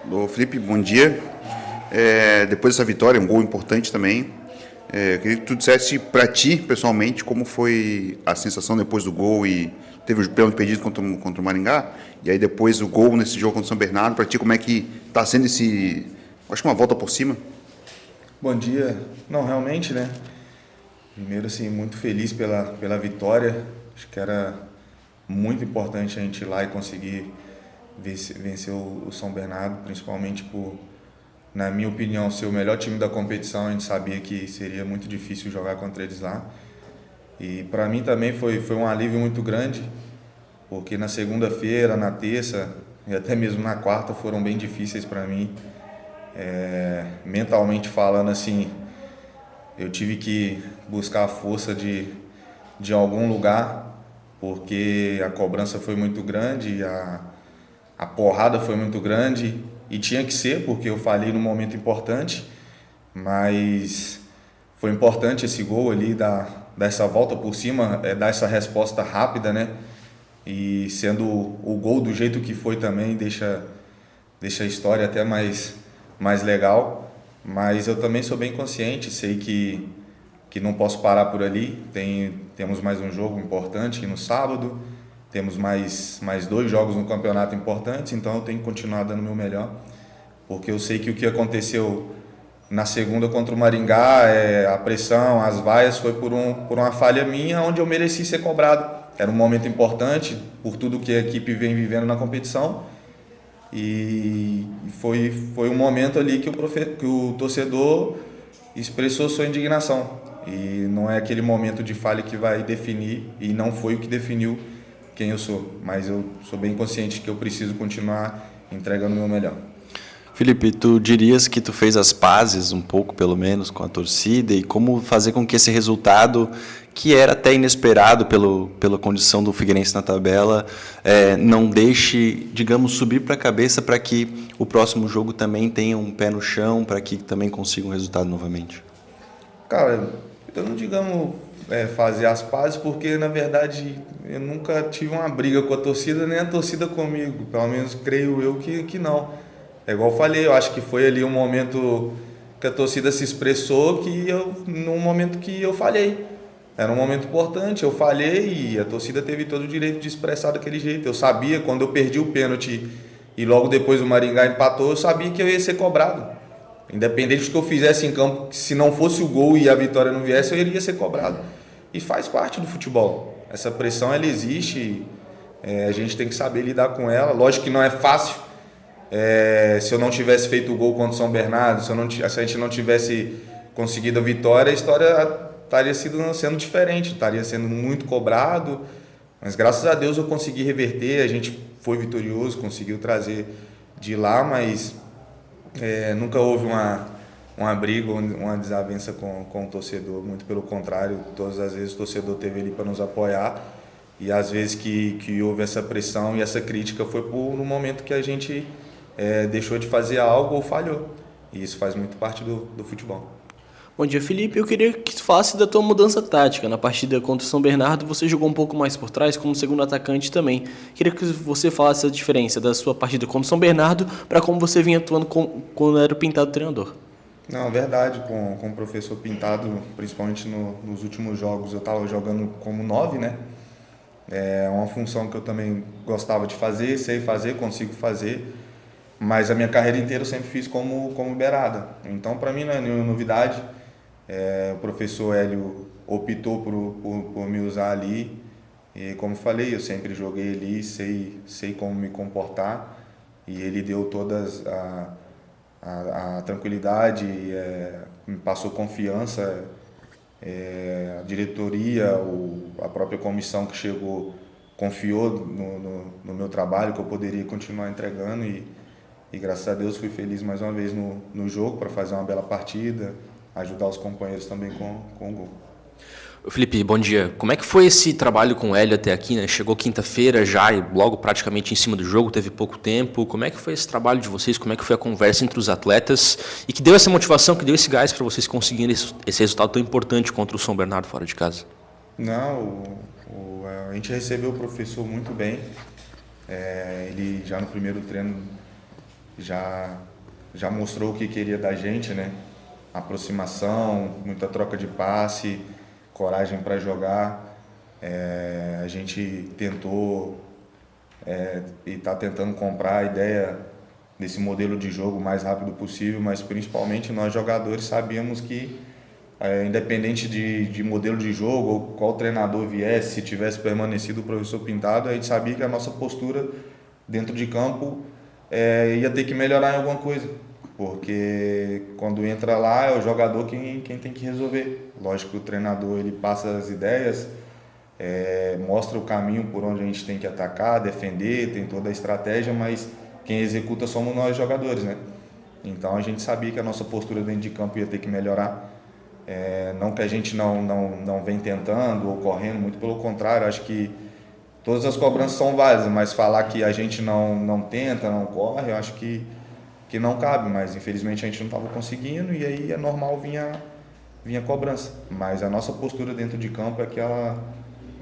Ô, Felipe, bom dia. Depois dessa vitória, um gol importante também. Queria que tu dissesse para ti, pessoalmente, como foi a sensação depois do gol e teve o pênalti perdido contra o Maringá, e aí depois o gol nesse jogo contra o São Bernardo. Para ti, como é que está sendo acho que uma volta por cima? Bom dia. Não, realmente, né? Primeiro, assim, muito feliz pela vitória. Acho que era muito importante a gente ir lá e conseguir vencer o São Bernardo, principalmente por, na minha opinião, ser o melhor time da competição. A gente sabia que seria muito difícil jogar contra eles lá. E para mim também foi um alívio muito grande, porque na segunda-feira, na terça e até mesmo na quarta foram bem difíceis para mim. Mentalmente falando, assim, eu tive que buscar a força de algum lugar, porque a cobrança foi muito grande, a porrada foi muito grande, e tinha que ser, porque eu falhei num momento importante, mas foi importante esse gol ali, dar essa volta por cima, dar essa resposta rápida, né? E sendo o gol do jeito que foi também, deixa a história até mais legal. Mas eu também sou bem consciente, sei que não posso parar por ali. Temos mais um jogo importante no sábado, temos mais 2 jogos no campeonato importantes, então eu tenho que continuar dando o meu melhor, porque eu sei que o que aconteceu na segunda contra o Maringá, a pressão, as vaias, foi por uma falha minha, onde eu mereci ser cobrado. Era um momento importante por tudo que a equipe vem vivendo na competição, e foi um momento ali que o torcedor expressou sua indignação. E não é aquele momento de falha que vai definir, e não foi o que definiu quem eu sou. Mas eu sou bem consciente que eu preciso continuar entregando o meu melhor. Felipe, tu dirias que tu fez as pazes um pouco, pelo menos, com a torcida e como fazer com que esse resultado, que era até inesperado pela condição do Figueirense na tabela, não deixe, digamos, subir para a cabeça para que o próximo jogo também tenha um pé no chão, para que também consiga um resultado novamente? Cara, eu não digamos fazer as pazes, porque na verdade eu nunca tive uma briga com a torcida, nem a torcida comigo. Pelo menos creio eu que não. É igual eu falei, eu acho que foi ali um momento que a torcida se expressou, num momento que eu falhei. Era um momento importante, eu falhei e a torcida teve todo o direito de expressar daquele jeito. Eu sabia, quando eu perdi o pênalti e logo depois o Maringá empatou, eu sabia que eu ia ser cobrado. Independente do que eu fizesse em campo, se não fosse o gol e a vitória não viesse, eu iria ser cobrado. E faz parte do futebol. Essa pressão, ela existe, a gente tem que saber lidar com ela. Lógico que não é fácil. Se eu não tivesse feito o gol contra o São Bernardo, se a gente não tivesse conseguido a vitória estaria sendo diferente, estaria sendo muito cobrado. Mas graças a Deus eu consegui reverter, a gente foi vitorioso, conseguiu trazer de lá, mas nunca houve uma briga, uma desavença com o torcedor, muito pelo contrário, todas as vezes o torcedor esteve ali para nos apoiar, e às vezes que houve essa pressão e essa crítica foi no momento que a gente deixou de fazer algo ou falhou, e isso faz muito parte do futebol. Bom dia, Felipe. Eu queria que tu falasse da tua mudança tática. Na partida contra o São Bernardo, você jogou um pouco mais por trás, como segundo atacante também. Queria que você falasse a diferença da sua partida contra o São Bernardo para como você vinha atuando quando era o Pintado treinador. Não, verdade, com o professor Pintado, principalmente nos últimos jogos, eu estava jogando como 9, né? É uma função que eu também gostava de fazer, sei fazer, consigo fazer, mas a minha carreira inteira eu sempre fiz como beirada. Então, para mim, não é nenhuma novidade. O professor Hélio optou por me usar ali, e como falei, eu sempre joguei ali, sei como me comportar, e ele deu todas a tranquilidade, me passou confiança, a diretoria, a própria comissão que chegou confiou no meu trabalho, que eu poderia continuar entregando, e graças a Deus fui feliz mais uma vez no jogo para fazer uma bela partida, ajudar os companheiros também com o gol. Felipe, bom dia. Como é que foi esse trabalho com o Hélio até aqui, né? Chegou quinta-feira já e logo praticamente em cima do jogo, teve pouco tempo. Como é que foi esse trabalho de vocês? Como é que foi a conversa entre os atletas? E que deu essa motivação, que deu esse gás para vocês conseguirem esse resultado tão importante contra o São Bernardo fora de casa? Não, a gente recebeu o professor muito bem. Ele já no primeiro treino já mostrou o que queria da gente, né? Aproximação, muita troca de passe, coragem para jogar. A gente tentou e está tentando comprar a ideia desse modelo de jogo o mais rápido possível, mas principalmente nós jogadores sabíamos que, independente de modelo de jogo ou qual treinador viesse, se tivesse permanecido o professor Pintado, a gente sabia que a nossa postura dentro de campo ia ter que melhorar em alguma coisa, porque quando entra lá é o jogador quem tem que resolver. Lógico que o treinador ele passa as ideias, mostra o caminho por onde a gente tem que atacar, defender, tem toda a estratégia, mas quem executa somos nós jogadores, né? Então a gente sabia que a nossa postura dentro de campo ia ter que melhorar. Não que a gente não vem tentando ou correndo, muito pelo contrário, acho que todas as cobranças são válidas, mas falar que a gente não tenta, não corre, eu acho que não cabe, mas infelizmente a gente não estava conseguindo e aí é normal vinha cobrança. Mas a nossa postura dentro de campo é que ela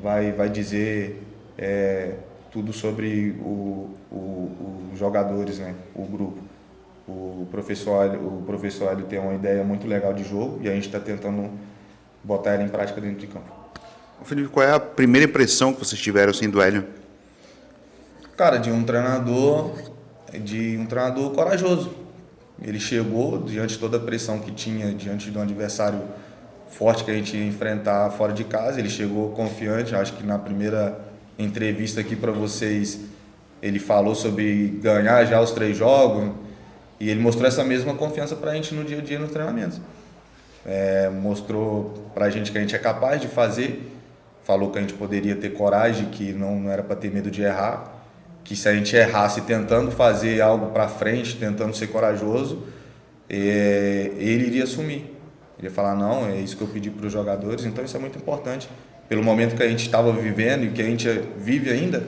vai dizer tudo sobre os jogadores, né? O grupo. O professor Hélio tem uma ideia muito legal de jogo e a gente está tentando botar ela em prática dentro de campo. Felipe, qual é a primeira impressão que vocês tiveram assim, do Hélio? Cara, de um treinador corajoso. Ele chegou diante de toda a pressão que tinha, diante de um adversário forte que a gente ia enfrentar fora de casa. Ele chegou confiante. Acho que na primeira entrevista aqui para vocês, ele falou sobre ganhar já os 3 jogos e ele mostrou essa mesma confiança para a gente no dia a dia nos treinamentos. Mostrou para a gente que a gente é capaz de fazer, falou que a gente poderia ter coragem, que não era para ter medo de errar, que se a gente errasse tentando fazer algo para frente, tentando ser corajoso, ele iria assumir. Ele ia falar, não, é isso que eu pedi para os jogadores. Então isso é muito importante. Pelo momento que a gente estava vivendo e que a gente vive ainda,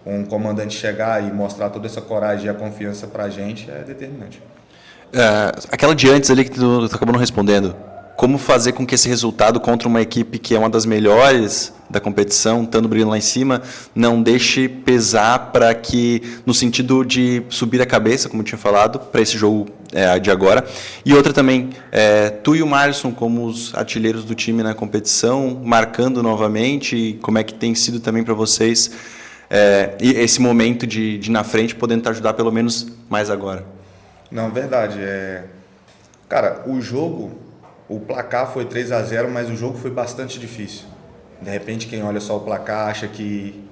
um comandante chegar e mostrar toda essa coragem e a confiança para a gente é determinante. Aquela de antes ali que tu acabou não respondendo, como fazer com que esse resultado contra uma equipe que é uma das melhores da competição, estando brigando lá em cima, não deixe pesar para que, no sentido de subir a cabeça, como eu tinha falado, para esse jogo de agora. E outra também, tu e o Márcio como os artilheiros do time na competição, marcando novamente, como é que tem sido também para vocês e esse momento de na frente, podendo te ajudar pelo menos mais agora? Não, verdade. Cara, o placar foi 3-0, mas o jogo foi bastante difícil. De repente, quem olha só o placar acha que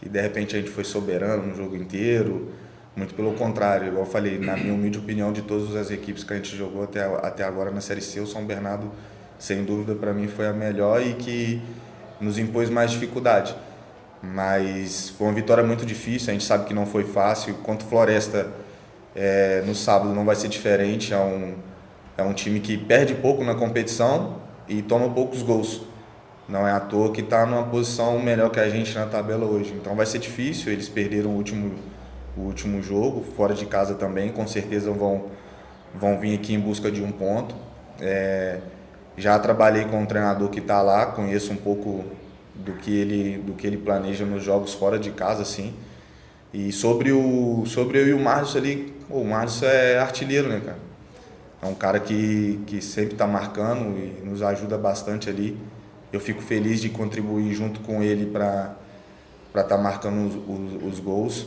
de repente a gente foi soberano no jogo inteiro. Muito pelo contrário, igual eu falei, na minha humilde opinião, de todas as equipes que a gente jogou até agora na Série C, o São Bernardo, sem dúvida, para mim foi a melhor e que nos impôs mais dificuldade. Mas foi uma vitória muito difícil, a gente sabe que não foi fácil. Contra o Floresta, no sábado não vai ser diferente, é um time que perde pouco na competição e toma poucos gols. Não é à toa que está numa posição melhor que a gente na tabela hoje. Então vai ser difícil, eles perderam o último jogo, fora de casa também, com certeza vão vir aqui em busca de um ponto. Já trabalhei com um treinador que está lá, conheço um pouco do que ele planeja nos jogos fora de casa, assim. E sobre eu e o Márcio ali, o Márcio é artilheiro, né, cara? É um cara que sempre está marcando e nos ajuda bastante ali. Eu fico feliz de contribuir junto com ele para estar marcando os gols.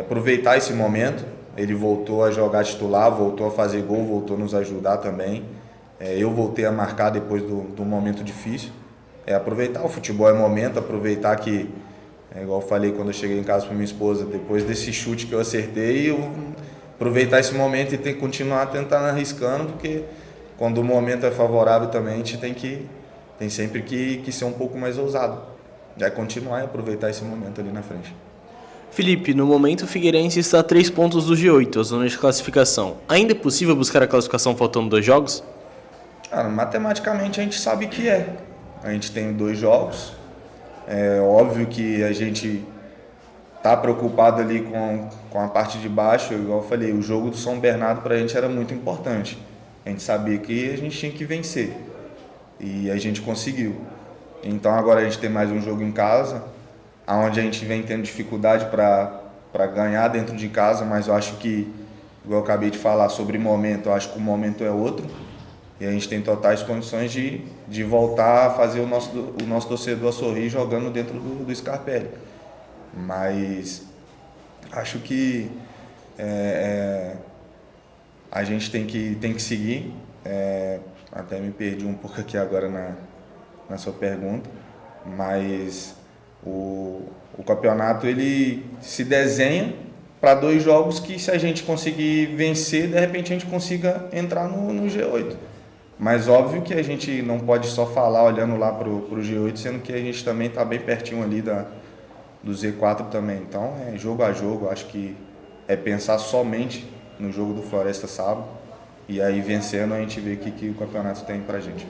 Aproveitar esse momento, ele voltou a jogar titular, voltou a fazer gol, voltou a nos ajudar também. Eu voltei a marcar depois do momento difícil. Aproveitar, o futebol é momento, aproveitar que, igual eu falei quando eu cheguei em casa para minha esposa, depois desse chute que eu acertei, eu aproveitar esse momento e continuar tentando arriscando, porque quando o momento é favorável também a gente tem sempre que ser um pouco mais ousado. Continuar e aproveitar esse momento ali na frente. Felipe, no momento o Figueirense está a 3 pontos do G8, a zona de classificação. Ainda é possível buscar a classificação faltando 2 jogos? Matematicamente a gente sabe que é. A gente tem 2 jogos. É óbvio que a gente está preocupado ali com a parte de baixo. Igual eu falei, o jogo do São Bernardo para a gente era muito importante. A gente sabia que a gente tinha que vencer. E a gente conseguiu. Então agora a gente tem mais um jogo em casa, onde a gente vem tendo dificuldade para para ganhar dentro de casa, mas eu acho que, igual eu acabei de falar sobre momento, eu acho que o momento é outro e a gente tem totais condições de voltar a fazer o nosso torcedor sorrir jogando dentro do Scarpelli. Mas acho que a gente tem que seguir. Até me perdi um pouco aqui agora na sua pergunta, mas o campeonato ele se desenha para 2 jogos que, se a gente conseguir vencer, de repente a gente consiga entrar no G8. Mas óbvio que a gente não pode só falar olhando lá para o G8, sendo que a gente também está bem pertinho ali do Z4 também. Então é jogo a jogo, acho que é pensar somente no jogo do Floresta sábado e aí vencendo a gente vê o que o campeonato tem pra gente.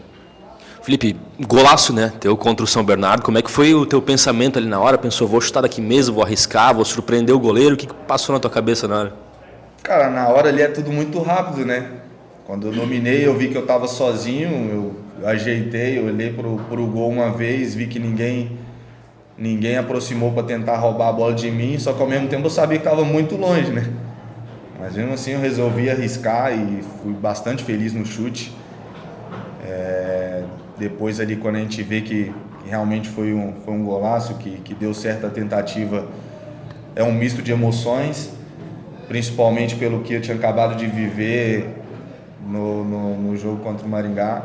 Felipe, golaço, né? Teu contra o São Bernardo. Como é que foi o teu pensamento ali na hora? Pensou, vou chutar daqui mesmo, vou arriscar, vou surpreender o goleiro? O que passou na tua cabeça na hora? Cara, na hora ali é tudo muito rápido, né? Quando eu nominei, eu vi que eu tava sozinho, eu ajeitei, eu olhei pro gol uma vez, vi que ninguém aproximou para tentar roubar a bola de mim, só que ao mesmo tempo eu sabia que estava muito longe, né? Mas mesmo assim eu resolvi arriscar e fui bastante feliz no chute. Depois ali, quando a gente vê que realmente foi um golaço, que deu certa tentativa, é um misto de emoções, principalmente pelo que eu tinha acabado de viver no jogo contra o Maringá.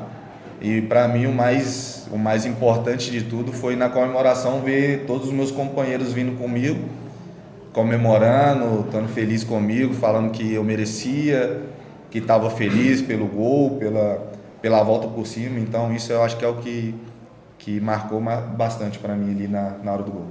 E para mim o mais importante de tudo foi na comemoração ver todos os meus companheiros vindo comigo, comemorando, estando feliz comigo, falando que eu merecia, que estava feliz pelo gol, pela volta por cima. Então isso eu acho que é o que marcou bastante para mim ali na hora do gol.